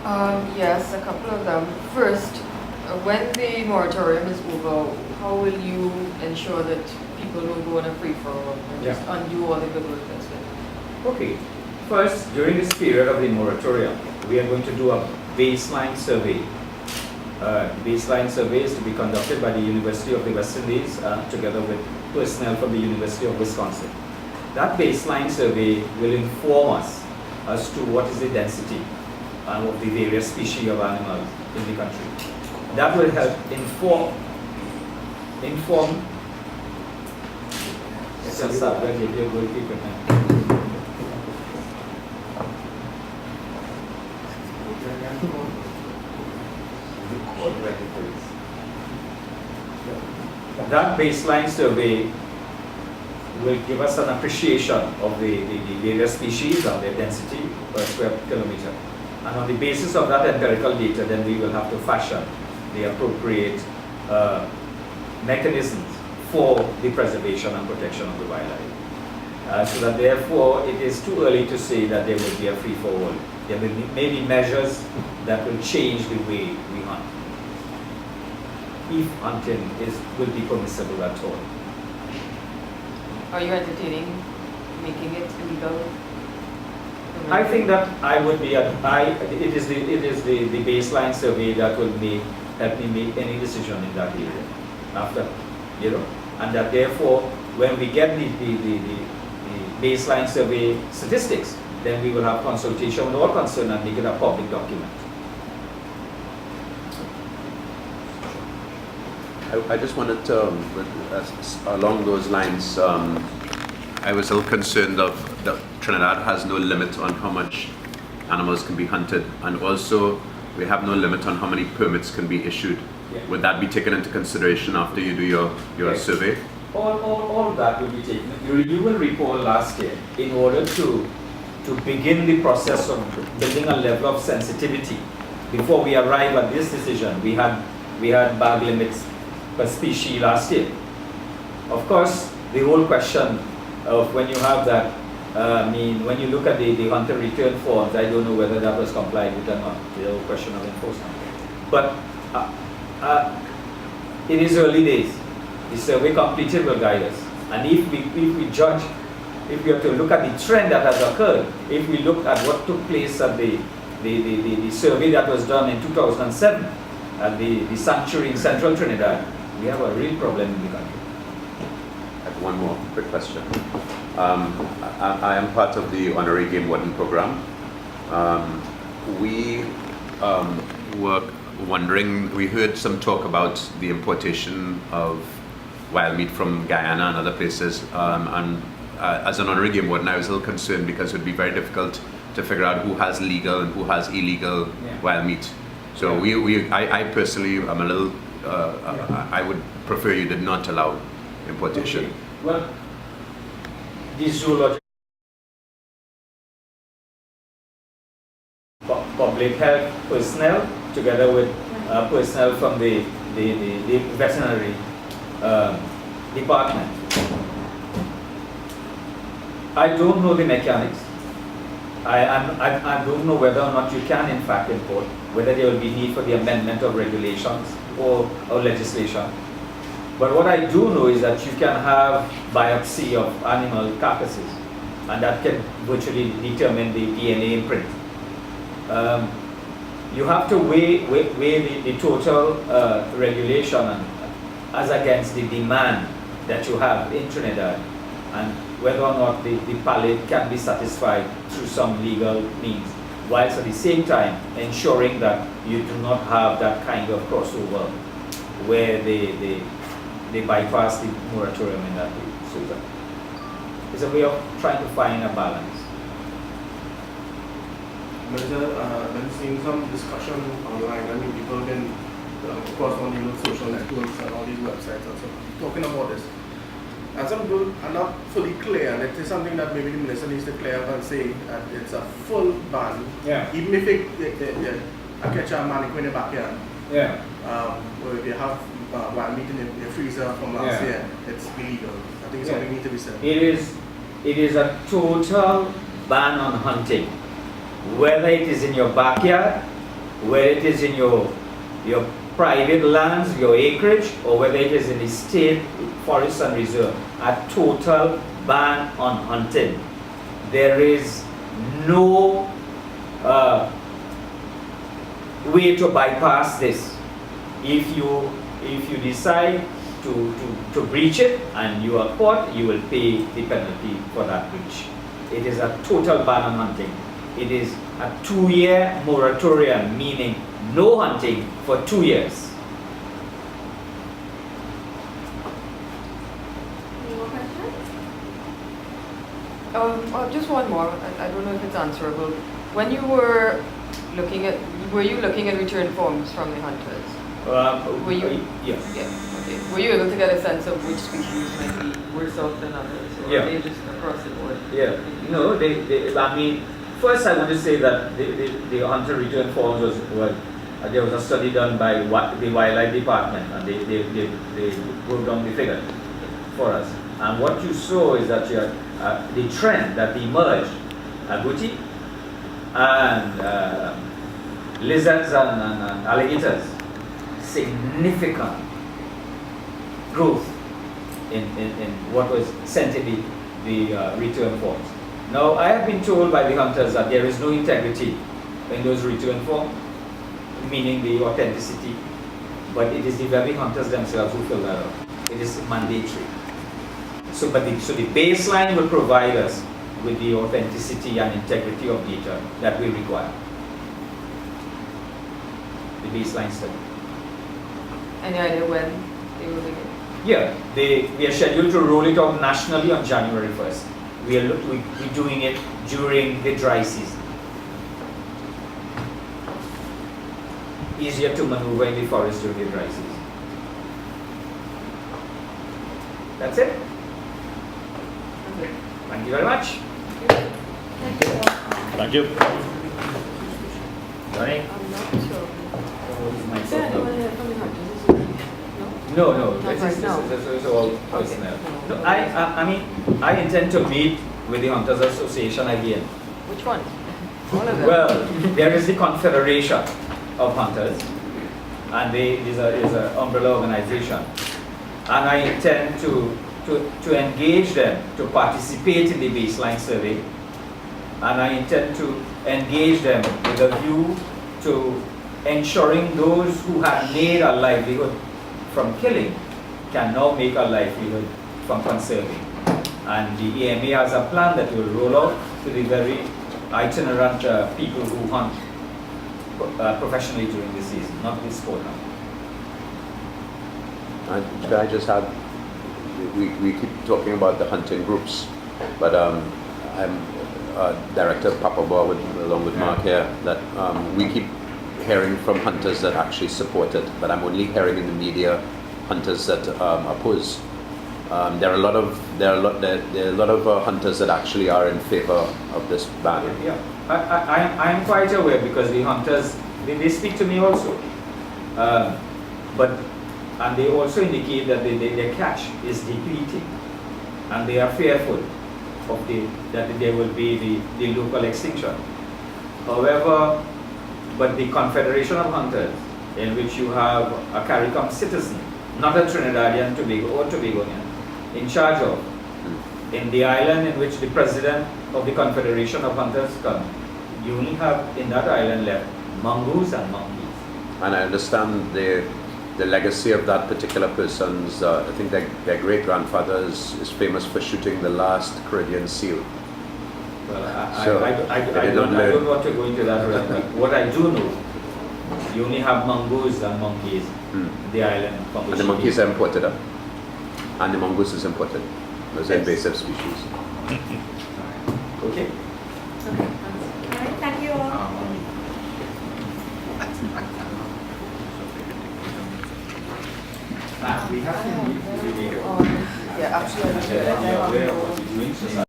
Yes, a couple of them. First, when the moratorium is over, how will you ensure that people don't go on a free-for-all and just undo all the good work that's been done? Okay. First, during this period of the moratorium, we are going to do a baseline survey. Baseline survey is to be conducted by the University of the West Indies together with personnel from the University of Wisconsin. That baseline survey will inform us as to what is the density of the various species of animals in the country. That will help inform. That baseline survey will give us an appreciation of the various species and their density per square kilometer. And on the basis of that empirical data, then we will have to fashion the appropriate mechanisms for the preservation and protection of the wildlife. So that therefore it is too early to say that there will be a free-for-all. There may be measures that will change the way we hunt, if hunting will be permissible at all. Are you entertaining making it illegal? I think that I would be it is the baseline survey that will help me make any decision in that area after, and that therefore when we get the baseline survey statistics, then we will have consultation with all concerned and make it a public document. I just wanted to, along those lines, I was a little concerned that Trinidad has no limit on how much animals can be hunted, and also we have no limit on how many permits can be issued. Yeah. Would that be taken into consideration after you do your Yes. survey? All of that will be taken. You will recall last year, in order to begin the process of building a level of sensitivity, before we arrive at this decision, we had bag limits per species last year. Of course, the whole question of when you have that, when you look at the hunter return forms, I don't know whether that was complied with or not, the whole question of enforcement. But it is early days. The survey completed will guide us. And if we judge, if we have to look at the trend that has occurred, if we look at what took place at the survey that was done in 2007 at the sanctuary in central Trinidad, we have a real problem in the country. I have one more quick question. I am part of the Honorary Game Warden program. We were wondering, we heard some talk about the importation of wild meat from Guyana and other places. As an Honorary Game Warden, I was a little concerned because it would be very difficult to figure out who has legal and who has illegal wild meat. So I personally am a little, I would prefer you did not allow importation. Okay. Well, the zoological public health personnel, together with personnel from the veterinary department. I don't know the mechanics. I don't know whether or not you can in fact import, whether there will be need for the amendment of regulations or legislation. But what I do know is that you can have biopsy of animal carcasses, and that can virtually determine the DNA imprint. You have to weigh the total regulation as against the demand that you have in Trinidad, and whether or not the palate can be satisfied through some legal means, whilst at the same time ensuring that you do not have that kind of crossover where they bypass the moratorium in that way. So it's a way of trying to find a balance. Been seeing some discussion online. I mean, people have been, of course, on social networks and all these websites also talking about this. And some people are not fully clear, and it is something that maybe the minister needs to clear up and say that it's a full ban. Yeah. Even if I catch a mannequin in the backyard. Yeah. Or if you have wild meat in your freezer from last year, it's illegal. I think it's something need to be said. It is a total ban on hunting, whether it is in your backyard whether it is in your private lands, your acreage, or whether it is in the state forest and reserve, a total ban on hunting. There is no way to bypass this. If you decide to breach it and you are caught, you will pay the penalty for that breach. It is a total ban on hunting. It is a 2-year moratorium, meaning no hunting for 2 years. Any more questions? Just one more. I don't know if it's answerable. When you were looking at return forms from the hunters? Were you? Yes. Yeah. Okay. Were you able to get a sense of which species might be worse off than others, or Yeah. are they just across the board? Yeah. No, I mean, first I want to say that the hunter return forms there was a study done by the Wildlife Department, and they broke down the figure for us. And what you saw is that the trend that emerged, agouti and lizards and alligators, significant growth in what was sent in the return forms. Now, I have been told by the hunters that there is no integrity in those return forms, meaning the authenticity, but it is the very hunters themselves who fill that out. It is mandatory. So the baseline will provide us with the authenticity and integrity of data that we require. The baseline study. Any idea when they will begin? Yeah, we are scheduled to roll it out nationally on January 1st. We're doing it during the dry season. Easier to maneuver in the forest during the dry season. That's it. Thank you very much. Thank you. Thank you. Johnny? I'm not sure. Is there No, anyone here from the hunters this evening? No? no. Not right now. This is all personnel. No, I mean, I intend to meet with the Hunters Association again. Which one? All of them? Well, there is the Confederation of Hunters, and is an umbrella organization, and I intend to engage them to participate in the baseline survey, and I intend to engage them with a view to ensuring those who have made a livelihood from killing can now make a livelihood from conserving. And the EMA has a plan that will roll out to the very itinerant people who hunt professionally during the season, not this sport now. Should I just add, we keep talking about the hunting groups, but I'm Director Papa Bois along with Mark here, that we keep hearing from hunters that actually support it, but I'm only hearing in the media hunters that oppose. There are a lot of hunters that actually are in favor of this ban. Yeah, I'm quite aware because the hunters they speak to me also, and they also indicate that their catch is depleting, and they are fearful of that there will be the local extinction. However, but the Confederation of Hunters, in which you have a CARICOM citizen, not a Trinidadian or Tobagonian, in charge of, in the island in which the president of the Confederation of Hunters come, you only have in that island left mongoose and monkeys. And I understand the legacy of that particular person's, I think their great-grandfather is famous for shooting the last Caribbean seal. Well, So, I don't want to go into that right now. What I do know, you only have mongoose and monkeys in the island. From And which the you monkeys live. are imported, and the mongoose is imported. Those are Yes. invasive species. Okay. Okay, all right, thank you all. We have to meet with the Yeah, actually, I aware of what you're doing, so